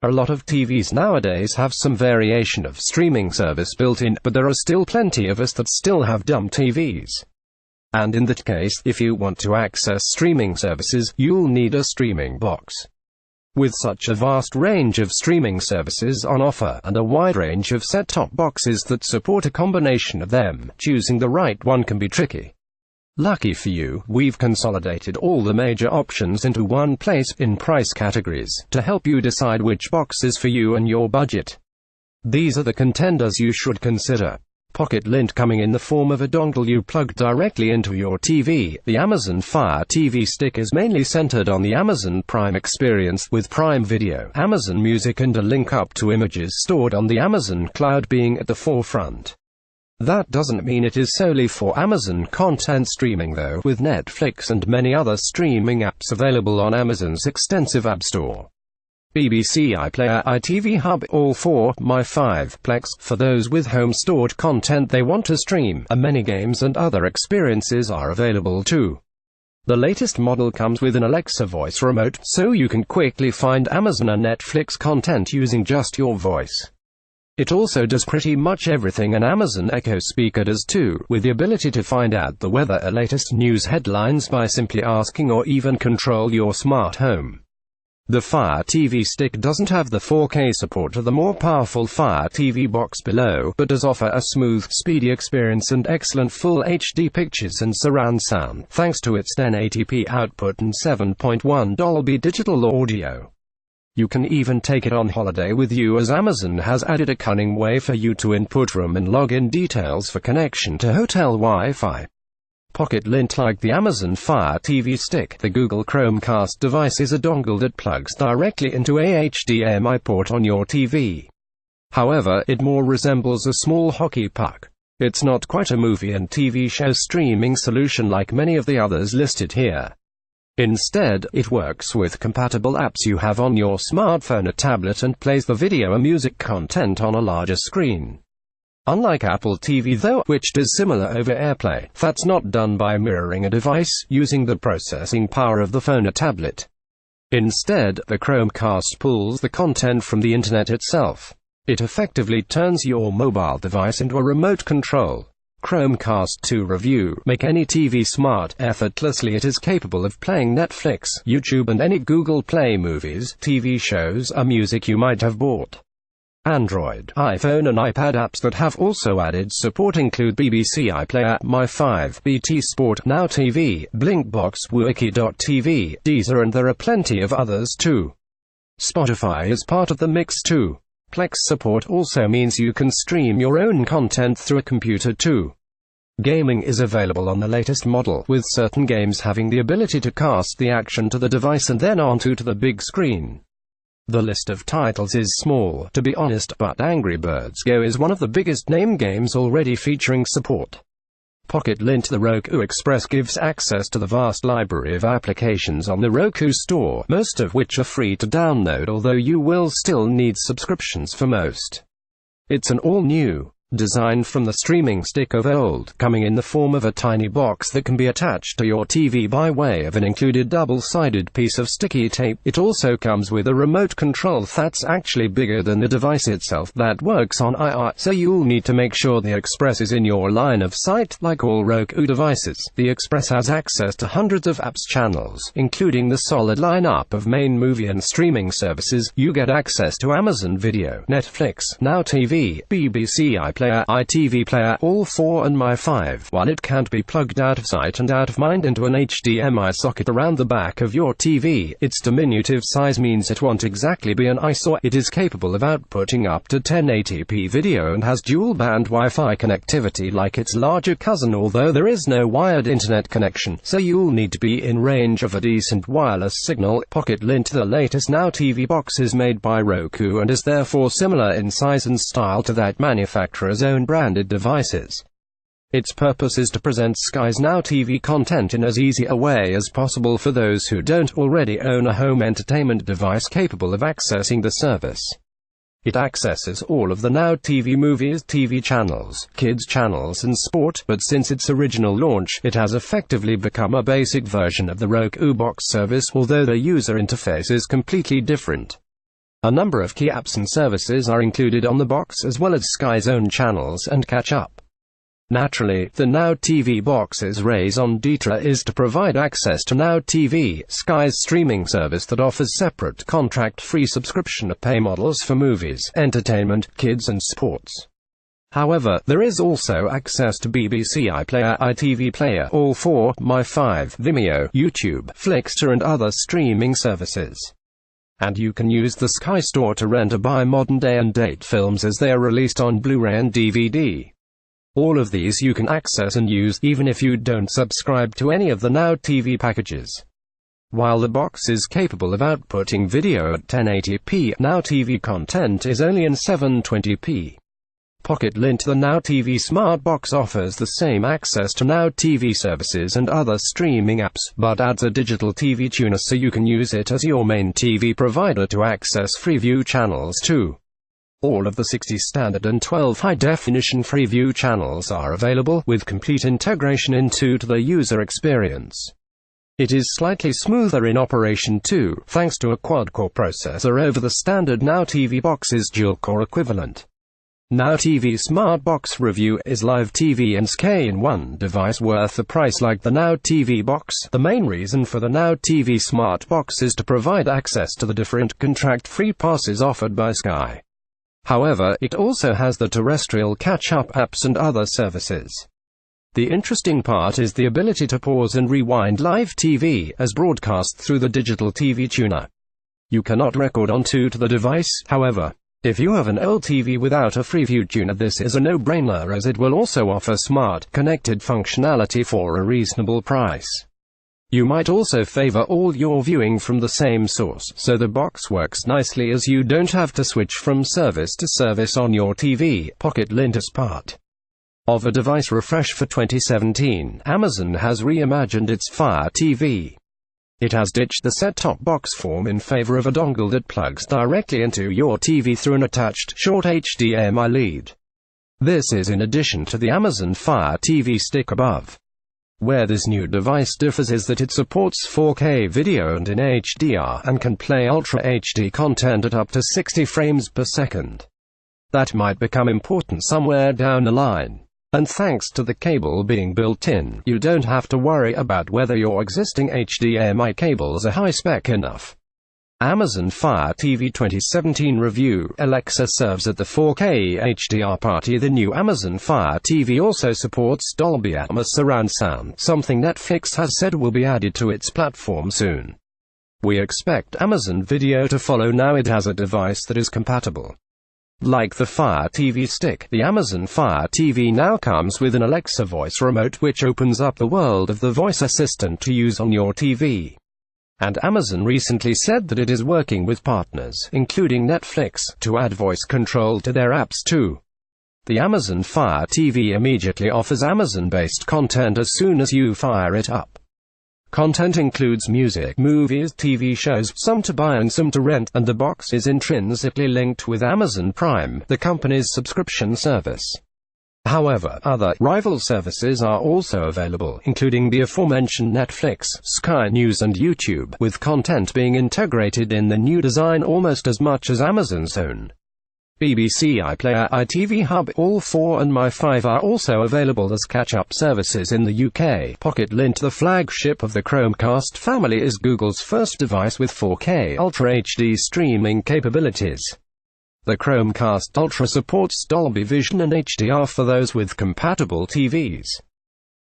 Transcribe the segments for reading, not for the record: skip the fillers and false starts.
A lot of TVs nowadays have some variation of streaming service built in, but there are still plenty of us that still have dumb TVs. And in that case, if you want to access streaming services, you'll need a streaming box. With such a vast range of streaming services on offer, and a wide range of set-top boxes that support a combination of them, choosing the right one can be tricky. Lucky for you, we've consolidated all the major options into one place, in price categories, to help you decide which box is for you and your budget. These are the contenders you should consider. Pocket Lint, coming in the form of a dongle you plug directly into your TV. The Amazon Fire TV Stick is mainly centered on the Amazon Prime experience, with Prime Video, Amazon Music and a link up to images stored on the Amazon cloud being at the forefront. That doesn't mean it is solely for Amazon content streaming though, with Netflix and many other streaming apps available on Amazon's extensive app store. BBC iPlayer, iTV Hub, all 4, My5plex, for those with home-stored content they want to stream, and many games and other experiences are available too. The latest model comes with an Alexa voice remote, so you can quickly find Amazon and Netflix content using just your voice. It also does pretty much everything an Amazon Echo speaker does too, with the ability to find out the weather or latest news headlines by simply asking, or even control your smart home. The Fire TV Stick doesn't have the 4K support of the more powerful Fire TV box below, but does offer a smooth, speedy experience and excellent Full HD pictures and surround sound, thanks to its 1080p output and 7.1 Dolby digital audio. You can even take it on holiday with you, as Amazon has added a cunning way for you to input room and login details for connection to hotel Wi-Fi. Pocket Lint, like the Amazon Fire TV Stick, the Google Chromecast device is a dongle that plugs directly into a HDMI port on your TV. However, it more resembles a small hockey puck. It's not quite a movie and TV show streaming solution like many of the others listed here. Instead, it works with compatible apps you have on your smartphone or tablet and plays the video or music content on a larger screen. Unlike Apple TV though, which does similar over AirPlay, that's not done by mirroring a device, using the processing power of the phone or tablet. Instead, the Chromecast pulls the content from the internet itself. It effectively turns your mobile device into a remote control. Chromecast 2 review. Make any TV smart. Effortlessly it is capable of playing Netflix, YouTube and any Google Play movies, TV shows, or music you might have bought. Android, iPhone and iPad apps that have also added support include BBC iPlayer, My5, BT Sport, Now TV, Blinkbox, Wiki.tv, Deezer, and there are plenty of others too. Spotify is part of the mix too. Plex support also means you can stream your own content through a computer too. Gaming is available on the latest model, with certain games having the ability to cast the action to the device and then onto the big screen. The list of titles is small, to be honest, but Angry Birds Go is one of the biggest name games already featuring support. Pocket Lint, the Roku Express, gives access to the vast library of applications on the Roku store, most of which are free to download, although you will still need subscriptions for most. It's an all-new design from the streaming stick of old, coming in the form of a tiny box that can be attached to your TV by way of an included double-sided piece of sticky tape. It also comes with a remote control that's actually bigger than the device itself, that works on IR, so you'll need to make sure the Express is in your line of sight. Like all Roku devices, the Express has access to hundreds of apps channels, including the solid lineup of main movie and streaming services. You get access to Amazon Video, Netflix, Now TV, BBC iPlayer, iTV Player, all 4 and My5. While it can't be plugged out of sight and out of mind into an HDMI socket around the back of your TV, its diminutive size means it won't exactly be an eyesore. It is capable of outputting up to 1080p video and has dual-band Wi-Fi connectivity like its larger cousin, although there is no wired internet connection, so you'll need to be in range of a decent wireless signal. Pocket Lint, the latest Now TV box, is made by Roku and is therefore similar in size and style to that manufacturer's own branded devices. Its purpose is to present Sky's Now TV content in as easy a way as possible for those who don't already own a home entertainment device capable of accessing the service. It accesses all of the Now TV movies, TV channels, kids channels and sport, but since its original launch, it has effectively become a basic version of the Roku box service, although the user interface is completely different. A number of key apps and services are included on the box, as well as Sky's own channels and catch-up. Naturally, the Now TV box's raison d'etre is to provide access to Now TV, Sky's streaming service that offers separate contract-free subscription pay models for movies, entertainment, kids and sports. However, there is also access to BBC iPlayer, iTV Player, All4, My5, Vimeo, YouTube, Flixster and other streaming services. And you can use the Sky Store to rent or buy modern day and date films as they are released on Blu-ray and DVD. All of these you can access and use, even if you don't subscribe to any of the Now TV packages. While the box is capable of outputting video at 1080p, Now TV content is only in 720p. Pocket Lint. The Now TV Smart Box offers the same access to Now TV services and other streaming apps, but adds a digital TV tuner so you can use it as your main TV provider to access Freeview channels too. All of the 60 standard and 12 high-definition Freeview channels are available, with complete integration into the user experience. It is slightly smoother in operation too, thanks to a quad-core processor over the standard Now TV box's dual-core equivalent. Now TV Smart Box review. Is live TV and Sky in one device worth the price like the Now TV box? The main reason for the Now TV Smart Box is to provide access to the different contract-free passes offered by Sky. However, it also has the terrestrial catch-up apps and other services. The interesting part is the ability to pause and rewind live TV, as broadcast through the digital TV tuner. You cannot record onto the device, however. If you have an old TV without a Freeview tuner, this is a no-brainer, as it will also offer smart, connected functionality for a reasonable price. You might also favor all your viewing from the same source, so the box works nicely as you don't have to switch from service to service on your TV. Pocket Lint. As part of a device refresh for 2017, Amazon has reimagined its Fire TV. It has ditched the set-top box form in favor of a dongle that plugs directly into your TV through an attached, short HDMI lead. This is in addition to the Amazon Fire TV stick above. Where this new device differs is that it supports 4K video and in HDR, and can play Ultra HD content at up to 60 frames per second. That might become important somewhere down the line. And thanks to the cable being built in, you don't have to worry about whether your existing HDMI cables are high-spec enough. Amazon Fire TV 2017 review. Alexa serves at the 4K HDR party. The new Amazon Fire TV also supports Dolby Atmos surround sound, something Netflix has said will be added to its platform soon. We expect Amazon Video to follow. Now it has a device that is compatible. Like the Fire TV stick, the Amazon Fire TV now comes with an Alexa voice remote, which opens up the world of the voice assistant to use on your TV. And Amazon recently said that it is working with partners, including Netflix, to add voice control to their apps too. The Amazon Fire TV immediately offers Amazon-based content as soon as you fire it up. Content includes music, movies, TV shows, some to buy and some to rent, and the box is intrinsically linked with Amazon Prime, the company's subscription service. However, other, rival services are also available, including the aforementioned Netflix, Sky News and YouTube, with content being integrated in the new design almost as much as Amazon's own. BBC iPlayer, iTV Hub, All4 and My5 are also available as catch-up services in the UK. Pocket Lint. The flagship of the Chromecast family is Google's first device with 4K Ultra HD streaming capabilities. The Chromecast Ultra supports Dolby Vision and HDR for those with compatible TVs.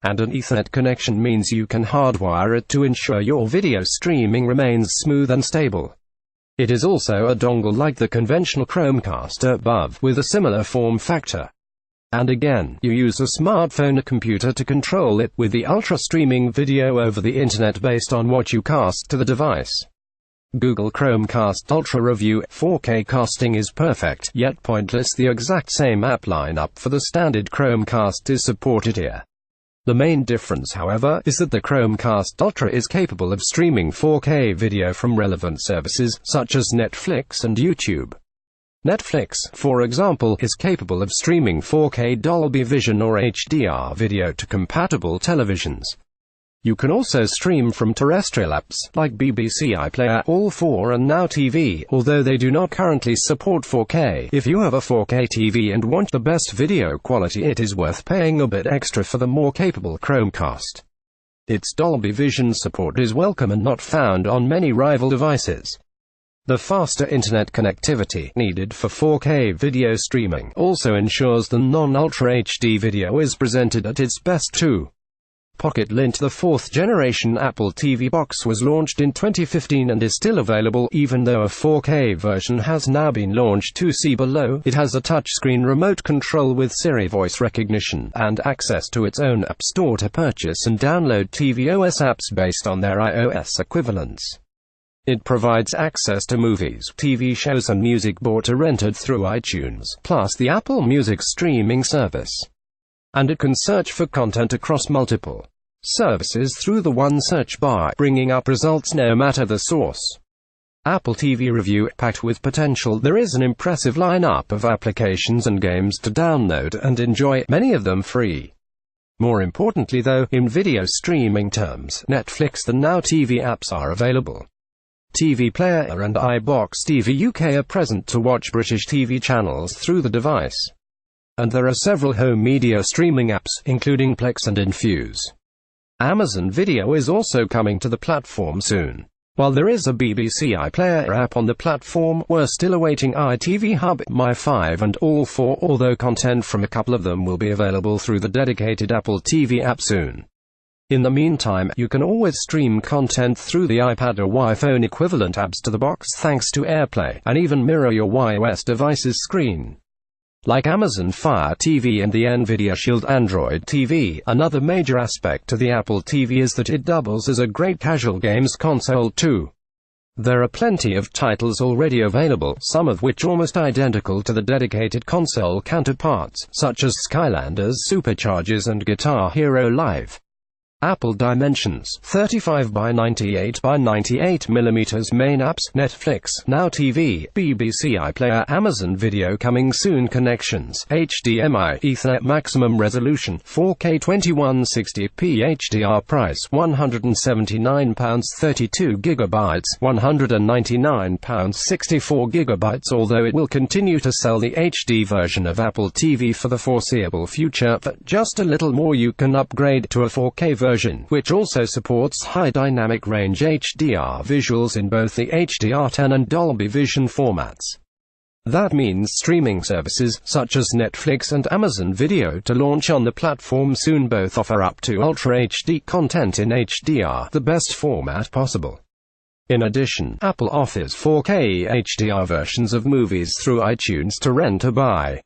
And an Ethernet connection means you can hardwire it to ensure your video streaming remains smooth and stable. It is also a dongle like the conventional Chromecast above, with a similar form factor. And again, you use a smartphone or computer to control it, with the Ultra streaming video over the internet based on what you cast to the device. Google Chromecast Ultra review. 4K casting is perfect, yet pointless. The exact same app lineup for the standard Chromecast is supported here. The main difference, however, is that the Chromecast Ultra is capable of streaming 4K video from relevant services, such as Netflix and YouTube. Netflix, for example, is capable of streaming 4K Dolby Vision or HDR video to compatible televisions. You can also stream from terrestrial apps, like BBC iPlayer, All4 and Now TV, although they do not currently support 4K. If you have a 4K TV and want the best video quality, it is worth paying a bit extra for the more capable Chromecast. Its Dolby Vision support is welcome and not found on many rival devices. The faster internet connectivity needed for 4K video streaming also ensures the non-Ultra HD video is presented at its best too. Pocket Lint, the fourth-generation Apple TV box, was launched in 2015 and is still available, even though a 4K version has now been launched too. See below. It has a touchscreen remote control with Siri voice recognition, and access to its own App Store to purchase and download tvOS apps based on their iOS equivalents. It provides access to movies, TV shows and music bought or rented through iTunes, plus the Apple Music streaming service. And it can search for content across multiple services through the one search bar, bringing up results no matter the source. Apple TV review, packed with potential. There is an impressive lineup of applications and games to download and enjoy, many of them free. More importantly though, in video streaming terms, Netflix and Now TV apps are available. TV Player and iBox TV UK are present to watch British TV channels through the device. And there are several home media streaming apps, including Plex and Infuse. Amazon Video is also coming to the platform soon. While there is a BBC iPlayer app on the platform, we're still awaiting iTV Hub, My5 and All4, although content from a couple of them will be available through the dedicated Apple TV app soon. In the meantime, you can always stream content through the iPad or iPhone equivalent apps to the box thanks to AirPlay, and even mirror your iOS device's screen. Like Amazon Fire TV and the NVIDIA Shield Android TV, another major aspect to the Apple TV is that it doubles as a great casual games console too. There are plenty of titles already available, some of which almost identical to the dedicated console counterparts, such as Skylanders Superchargers and Guitar Hero Live. Apple Dimensions, 35 by 98 by 98 mm main apps, Netflix, Now TV, BBC iPlayer, Amazon Video coming soon, connections, HDMI, Ethernet maximum resolution, 4K 2160p HDR price, £179, 32 GB, £199, 64 GB. Although it will continue to sell the HD version of Apple TV for the foreseeable future, but just a little more you can upgrade to a 4K version, which also supports high dynamic range HDR visuals in both the HDR10 and Dolby Vision formats. That means streaming services, such as Netflix and Amazon Video, to launch on the platform soon. Both offer up to Ultra HD content in HDR, the best format possible. In addition, Apple offers 4K HDR versions of movies through iTunes to rent or buy.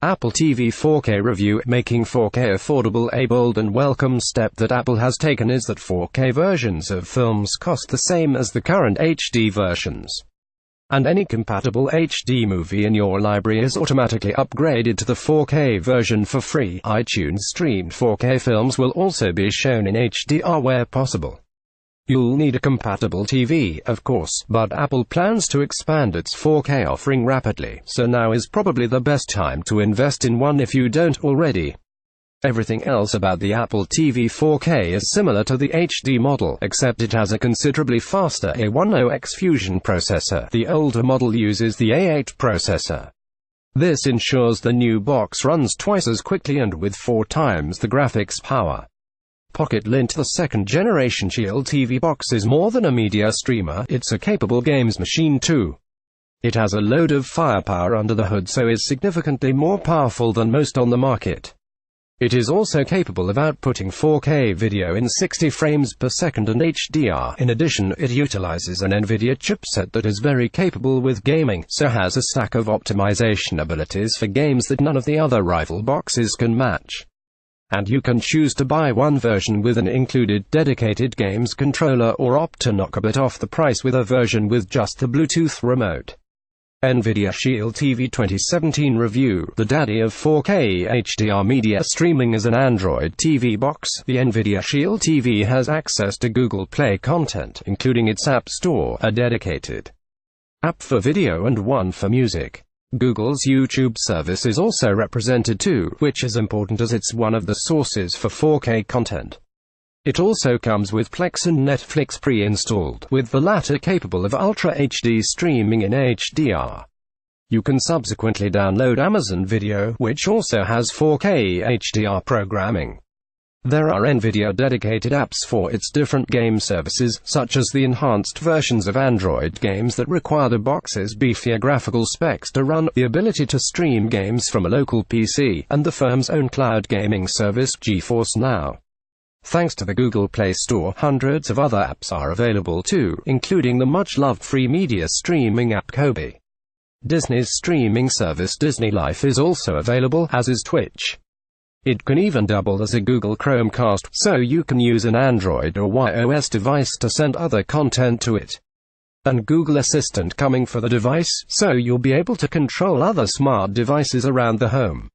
Apple TV 4K review, making 4K affordable. A bold and welcome step that Apple has taken is that 4K versions of films cost the same as the current HD versions. And any compatible HD movie in your library is automatically upgraded to the 4K version for free. iTunes streamed 4K films will also be shown in HDR where possible. You'll need a compatible TV, of course, but Apple plans to expand its 4K offering rapidly, so now is probably the best time to invest in one if you don't already. Everything else about the Apple TV 4K is similar to the HD model, except it has a considerably faster A10X Fusion processor. The older model uses the A8 processor. This ensures the new box runs twice as quickly and with 4 times the graphics power. Pocket Lint, the second-generation Shield TV box, is more than a media streamer, it's a capable games machine too. It has a load of firepower under the hood, so is significantly more powerful than most on the market. It is also capable of outputting 4K video in 60 frames per second and HDR. In addition, it utilizes an NVIDIA chipset that is very capable with gaming, so has a stack of optimization abilities for games that none of the other rival boxes can match. And you can choose to buy one version with an included dedicated games controller, or opt to knock a bit off the price with a version with just the Bluetooth remote. NVIDIA Shield TV 2017 review. The daddy of 4K HDR media streaming is an Android TV box. The NVIDIA Shield TV has access to Google Play content, including its App Store, a dedicated app for video and one for music. Google's YouTube service is also represented too, which is important as it's one of the sources for 4K content. It also comes with Plex and Netflix pre-installed, with the latter capable of Ultra HD streaming in HDR. You can subsequently download Amazon Video, which also has 4K HDR programming. There are NVIDIA-dedicated apps for its different game services, such as the enhanced versions of Android games that require the box's beefier graphical specs to run, the ability to stream games from a local PC, and the firm's own cloud gaming service, GeForce Now. Thanks to the Google Play Store, hundreds of other apps are available too, including the much-loved free media streaming app Kobe. Disney's streaming service Disney Life is also available, as is Twitch. It can even double as a Google Chromecast, so you can use an Android or iOS device to send other content to it. And Google Assistant coming for the device, so you'll be able to control other smart devices around the home.